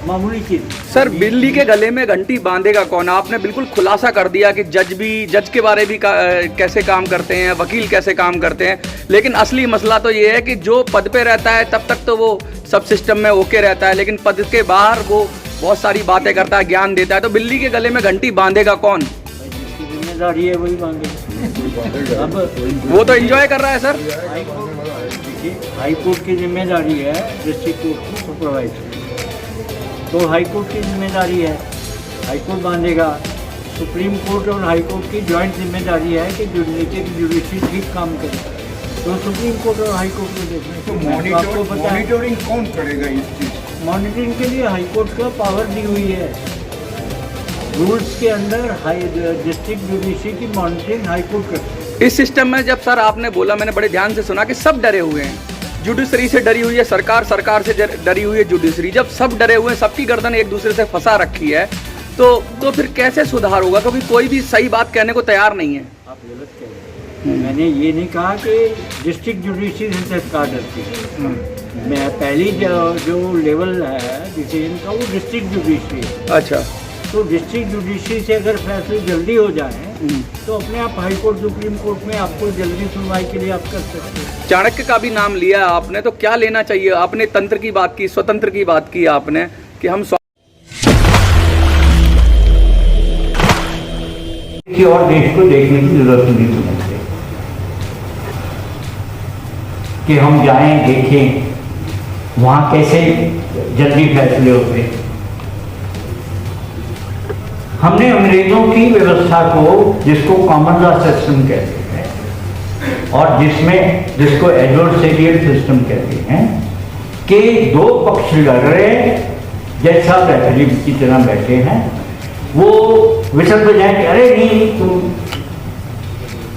मामूली चीज। सर, बिल्ली के गले में घंटी बांधेगा कौन? आपने बिल्कुल खुलासा कर दिया कि जज के बारे भी कैसे काम करते हैं, वकील कैसे काम करते हैं, लेकिन असली मसला तो ये है कि जो पद पे रहता है तब तक तो वो सब सिस्टम में ओके रहता है, लेकिन पद के बाहर वो बहुत सारी बातें करता है, ज्ञान देता है। तो बिल्ली के गले में घंटी बांधेगा कौन? जिसकी जिम्मेदारी है वही मांगे। अब वो तो एंजॉय कर रहा है सर। हाई कोर्ट की जिम्मेदारी है डिस्ट्रिक्ट कोर्ट को सुपरवाइज करना, तो हाई कोर्ट की जिम्मेदारी है, हाई कोर्ट बांधेगा। सुप्रीम कोर्ट और हाई कोर्ट की जॉइंट जिम्मेदारी है कि जुडिशरी ठीक काम करे, तो सुप्रीम कोर्ट और हाई कोर्ट को देखना। तो आपको पता है मॉनिटरिंग कौन करेगा इस चीज? मॉनिटरिंग के लिए हाई कोर्ट का पावर दी हुई है, रूल्स के अंदर डिस्ट्रिक्ट जुडिशरी की मॉनिटरिंग हाई कोर्ट करती है। इस सिस्टम में जब सर आपने बोला, मैंने बड़े ध्यान से सुना कि सब डरे हुए हैं, जुडिशरी से डरी हुई है सरकार, सरकार से डरी हुई है जुडिशरी। जब सब डरे हुए हैं, सबकी गर्दन एक दूसरे से फंसा रखी है, तो फिर कैसे सुधार होगा? क्योंकि कोई भी सही बात कहने को तैयार नहीं है। आप गलत कह रहे हैं। मैंने ये नहीं कहा कि डिस्ट्रिक्ट जुडिशरी से सरकार डरती है। मैं पहली जो लेवल है डिसीजन का वो डिस्ट्रिक्ट जुडिशरी है। अच्छा, तो डिस्ट्रिक्ट जुडिशरी से अगर फैसले जल्दी हो जाए तो अपने आप हाई कोर्ट सुप्रीम कोर्ट में आपको जल्दी सुनवाई के लिए आप कर सकते हैं। चाणक्य का भी नाम लिया आपने, तो क्या लेना चाहिए? आपने तंत्र की बात की, स्वतंत्र की बात की आपने कि हम किसी और देश को देखने की जरूरत नहीं समझते कि हम जाएं, देखें वहां कैसे जल्दी फैसले होते हैं। हमने अंग्रेजों की व्यवस्था को, जिसको कॉमन लॉ सिस्टम कहते हैं और जिसको एडवर्सेरियल सिस्टम कहते हैं, कि दो पक्ष लड़ रहे, जैसा रेफरी की तरह बैठे हैं, वो विसर पे जाए कि अरे नहीं तुम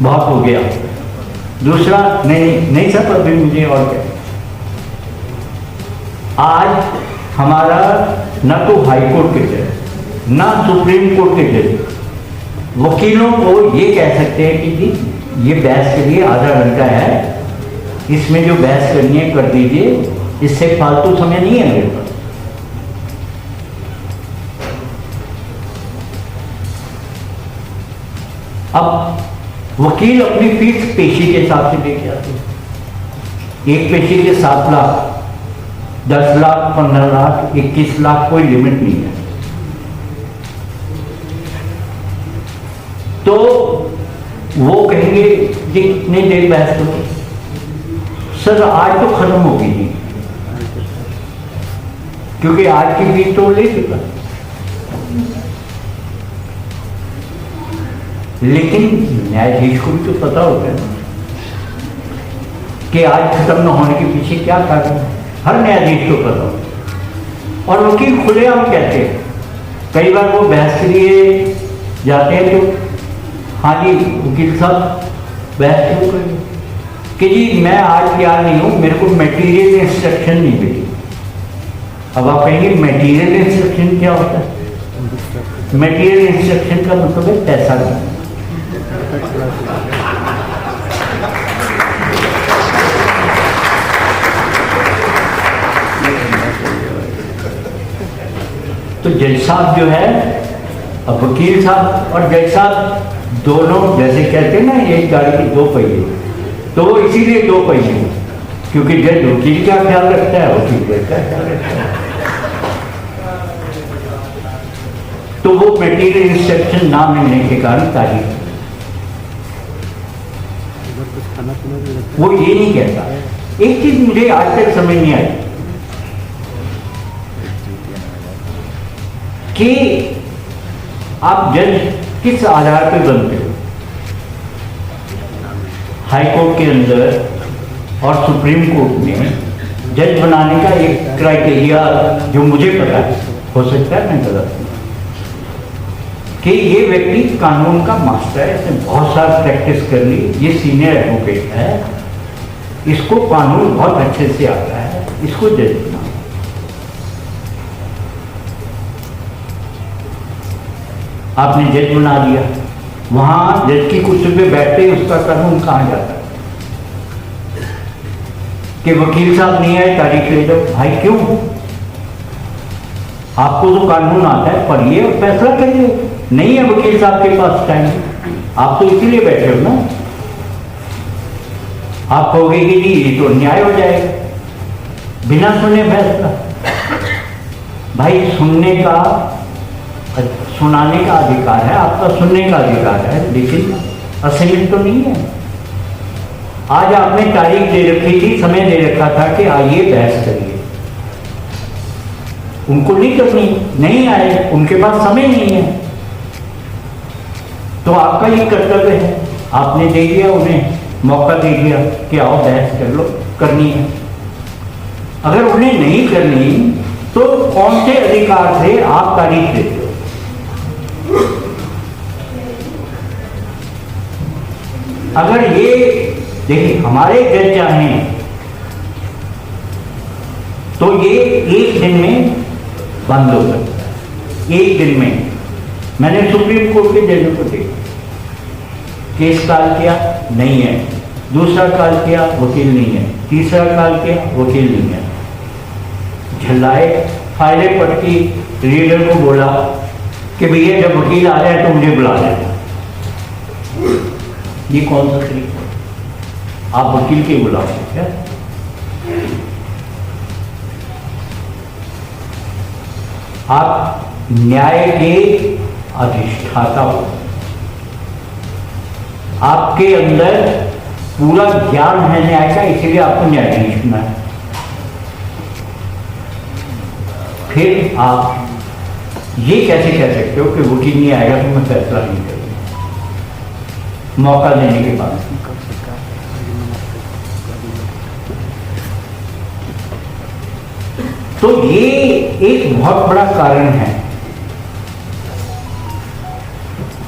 बहुत हो गया, दूसरा नहीं सर अभी मुझे और क्या। आज हमारा न तो हाई कोर्ट के जज ना सुप्रीम कोर्ट के जज वकीलों को ये कह सकते हैं कि जी ये बहस के लिए आधा घंटा है, इसमें जो बहस करनी है कर दीजिए, इससे फालतू समय नहीं है मेरे पास। अब वकील अपनी फीस पेशी के हिसाब से लेके आते हैं। एक पेशी के 7 लाख, 10 लाख, 15 लाख, 21 लाख, कोई लिमिट नहीं है। तो वो कहेंगे कि कितनी देर बहस करो? सर आज तो खत्म होगी नहीं, क्योंकि आज की फीस तो ले चुका, लेकिन न्यायाधीश को भी तो पता होता है कि आज खत्म न होने के पीछे क्या कारण है। हर न्यायाधीश को पता होता, और वकील खुलेआम कहते हैं। कई बार वो बहस के लिए जाते हैं तो हाँ जी वकील साहब बहस क्यों करें कि जी मैं आज तैयार नहीं हूँ, मेरे को मटेरियल इंस्ट्रक्शन नहीं मिली। अब आप कहेंगे मटेरियल इंस्ट्रक्शन क्या होता है? मटेरियल इंस्ट्रक्शन का मतलब है पैसा नहीं। तो जज साहब जो है, अब वकील साहब और जज साहब दोनों जैसे कहते हैं ना, एक गाड़ी के 2 पहिए, तो वो इसीलिए 2 पहिए, क्योंकि जज वकील का ख्याल रखता है, वकील जज का ख्याल रखता है। तो वो मटेरियल इंस्ट्रक्शन ना मिलने के कारण तारीख, वो ये नहीं कहता। एक चीज मुझे आज तक समझ नहीं आई कि आप जज किस आधार पर बनते हो। हाई कोर्ट के अंदर और सुप्रीम कोर्ट में जज बनाने का एक क्राइटेरिया जो मुझे पता है, हो सकता है मैं गलत हूं, कि ये व्यक्ति कानून का मास्टर है, इसने बहुत सारी प्रैक्टिस कर ली, ये सीनियर एडवोकेट है, इसको कानून बहुत अच्छे से आता है, इसको जज बना। आपने जज बना दिया, वहां जज की कुर्सी पे बैठते ही उसका कानून कहां जाता है कि वकील साहब नहीं आए तारीख ले दो। भाई क्यों? आपको तो कानून आता है, पढ़िए और फैसला करिए। नहीं है वकील साहब के पास टाइम, आप तो इसीलिए बैठे हो ना। आप कहोगे कि जी ये तो न्याय हो जाएगा, बिना सुने फैसला। भाई सुनने का, सुनाने का अधिकार है आपका, सुनने का अधिकार है, लेकिन असीमित तो नहीं है। आज आपने तारीख दे रखी थी, समय दे रखा था कि आइए बहस करिए, उनको नहीं करनी, नहीं आए, उनके पास समय नहीं है, तो आपका ये कर्तव्य है, आपने दे दिया, उन्हें मौका दे दिया कि आओ बहस कर लो, करनी है। अगर उन्हें नहीं करनी तो कौन से अधिकार से आप तारीख देते हो? अगर ये देखिए हमारे जज चाहें तो ये एक दिन में बंद हो सकता है, एक दिन में। मैंने सुप्रीम कोर्ट के जजों को देखा, केस कॉल किया, नहीं है, दूसरा कॉल किया, वकील नहीं है, तीसरा कॉल किया, वकील नहीं है, झल्लाए, फाइलें पटकी, रीडर को बोला कि भैया जब वकील आ जाए तो मुझे बुला लेना। ये कौन सा तरीका? आप वकील के बुलाओ क्या? आप न्याय के अधिष्ठाता हो, आपके अंदर पूरा ज्ञान है न्याय का, इसलिए आपको न्यायाधीश चुना है। फिर आप ये कैसे कह सकते हो कि वकील नहीं आएगा तो मैं फैसला नहीं करूंगा मौका देने के बाद? तो ये एक बहुत बड़ा कारण है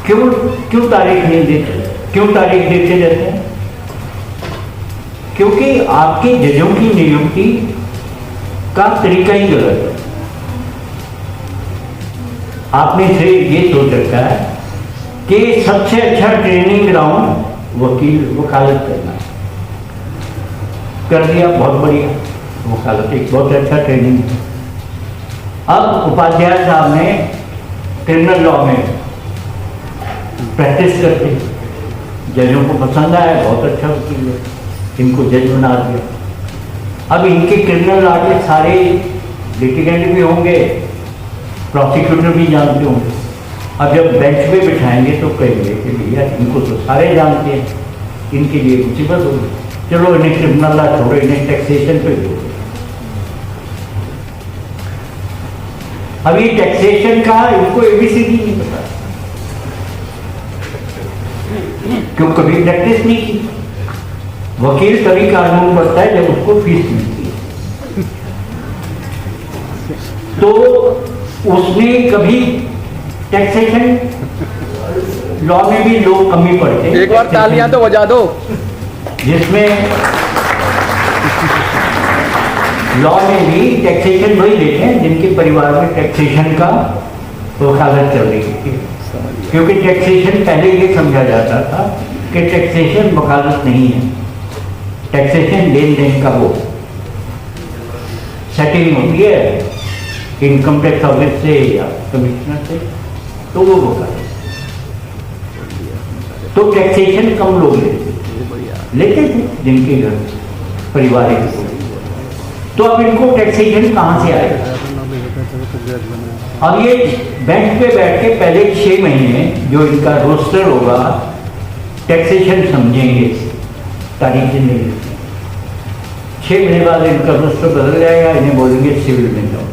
क्यों तारीख नहीं देते, क्यों तारीख देते रहते हैं? क्योंकि आपके जजों की नियुक्ति का तरीका ही गलत है। आपने से ये सोच रखा है कि सबसे अच्छा ट्रेनिंग ग्राउंड वकालत करना है, कर दिया, बहुत बढ़िया, वकालत एक बहुत अच्छा ट्रेनिंग है। अब उपाध्याय साहब ने क्रिमिनल लॉ में प्रैक्टिस करते, जजों को पसंद आया, बहुत अच्छा वकील है, इनको जज बना दिया। अब इनके क्रिमिनल लॉ के सारे लिटिगेंट भी होंगे, प्रोसिक्यूटर भी जानते होंगे। अब जब बेंच पे बिठाएंगे तो कहेंगे कि भैया इनको तो सारे जानते हैं, इनके लिए मुसीबत होगी, चलो इन्हें क्रिमिनल लॉ छोड़ो, इन्हें टैक्सेशन पे दो। अभी टैक्सेशन का इनको एबीसीडी नहीं पता, क्यों कभी प्रैक्टिस नहीं की। वकील तभी कानून पढ़ता है जब उसको फीस मिलती है, तो उसने कभी टैक्सेशन लॉ में भी लोग कमी पढ़ते हैं। एक बार तालियां तो बजा दो। जिसमें लॉ में भी टैक्सेशन वही देते हैं जिनके परिवार में टैक्सेशन का वकालत चल रही थी, क्योंकि टैक्सेशन पहले ये समझा जाता था कि टैक्सेशन वकालत नहीं है, टैक्सेशन लेन देन का वो सेटिंग होती है इनकम टैक्स ऑफिस से या कमिश्नर से, तो वो वकालत। तो टैक्सेशन कम लोग लेते थे जिनके घर पारिवारिक। तो अब इनको टैक्सेशन कहाँ से आएगा? अब ये बेंच पे बैठ के पहले 6 महीने जो इनका रोस्टर होगा टैक्सेशन समझेंगे, तारीखें नहीं लिखी। 6 महीने बाद इनका रोस्टर बदल जाएगा, इन्हें बोलेंगे सिविल में जाओ।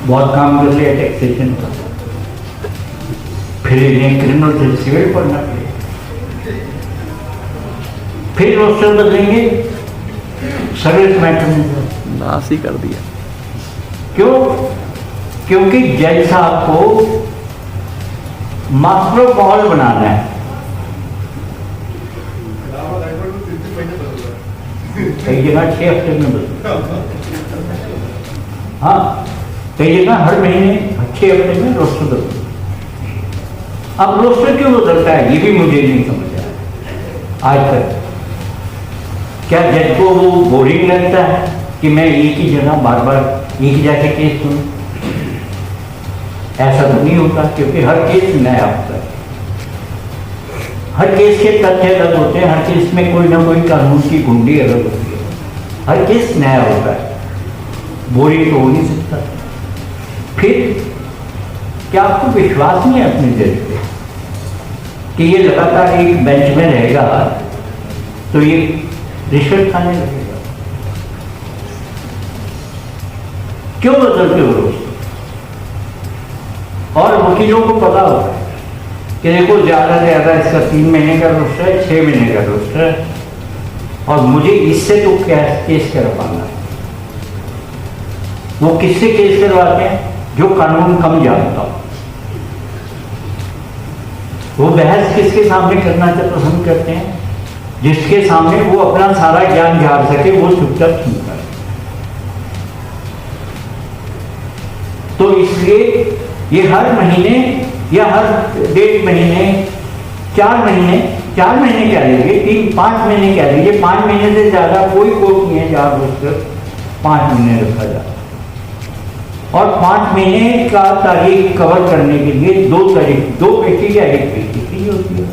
बहुत काम कर लिया टैक्सेशन का, फिर इन्हें क्रिमिनल से सिविल पढ़ना पड़ेगा, फिर रोस्टर बदलेंगे सर्विस मैटर में। नाश ही कर दिया। क्यों? क्योंकि जज साहब को मास्टर बॉल बनाना है। कई जगह 6 हफ्ते में बदलता, हाँ कई जगह हर महीने 6 हफ्ते में रोस्टर बदलता। अब रोस्टर क्यों बदलता है ये भी मुझे नहीं समझ आया आज तक। क्या जज को वो बोरिंग लगता है कि मैं एक ही जगह बार बार एक जैसे केस सुनूं। ऐसा तो नहीं होता, क्योंकि हर केस नया होता है, हर केस के तथ्य अलग होते हैं, हर केस में कोई ना कोई कानून की कुंडी अलग होती है, हर केस नया होता है, बोरिंग तो हो नहीं सकता। फिर क्या आपको विश्वास नहीं है अपने जज पे कि ये लगातार एक बेंच में रहेगा तो ये रिश्वत खाने लगेगा? क्यों बदलते हो रोज? और वकीलों को पता होता है कि देखो ज़्यादा से ज़्यादा इसका 3 महीने का रोस्टर है, 6 महीने का रोस्टर है, और मुझे इससे तो केस करवाना है। वो किससे केस करवाते हैं? जो कानून कम जानता हो। वो बहस किसके सामने करना पसंद करते हैं? जिसके सामने वो अपना सारा ज्ञान झाड़ सके, वो चुपचाप सुनता है। तो इसलिए ये हर महीने या हर 1.5 महीने, 4 महीने क्या लीजिए, 3-5 महीने क्या लीजिए, 5 महीने से ज्यादा कोई कोर्ट नहीं है जहां रोस्टर 5 महीने रखा जाता। और 5 महीने का तारीख कवर करने के लिए 2 तारीख, 2 पेटी या 1 पेटी की होती है।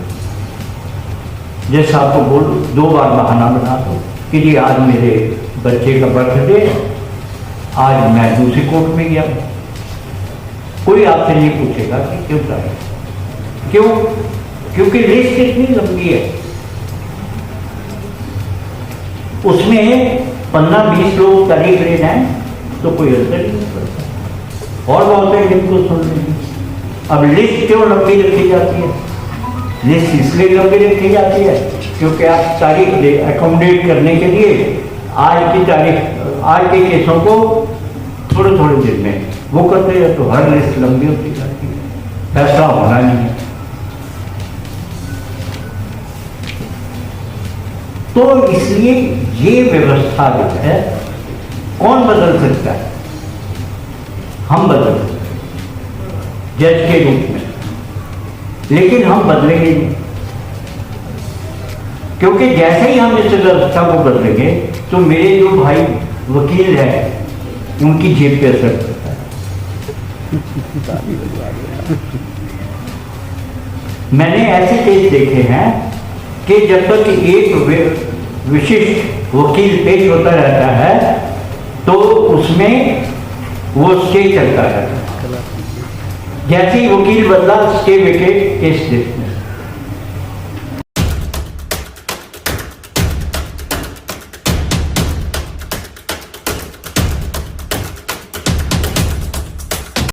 जैसे आपको बोल 2 बार बहाना बना दो कि जी आज मेरे बच्चे का बर्थडे है, आज मैं दूसरी कोर्ट में गया। कोई आपसे नहीं पूछेगा कि क्यों जा रहे, क्यों? क्योंकि लिस्ट इतनी लंबी है, उसमें 15-20 लोग तारीख ले जाएं तो कोई असर नहीं पड़ता, और बहुत है जिनको सुन लेंगे। अब लिस्ट क्यों लंबी रखी जाती है? लिस्ट इसलिए लंबी रखी जाती है क्योंकि आप तारीख अकोमोडेट करने के लिए आज की तारीख, आज के केसों को थोड़े थोड़े दिन में वो करते हैं, तो हर लिस्ट लंबी होती जाती है, फैसला होना नहीं है। तो इसलिए ये व्यवस्था जो है कौन बदल सकता है? हम बदल सकते हैं जज के रूप में, लेकिन हम बदलेंगे नहीं, क्योंकि जैसे ही हम इस व्यवस्था को बदलेंगे तो मेरे जो भाई वकील हैं उनकी जेब पे असर पड़ता है। मैंने ऐसे केस देखे हैं कि जब तक एक विशिष्ट वकील पेश होता रहता है तो उसमें वो स्टे चलता रहता है। जैसे ही वकील बदला, स्टे विकेट केस डिसमिस।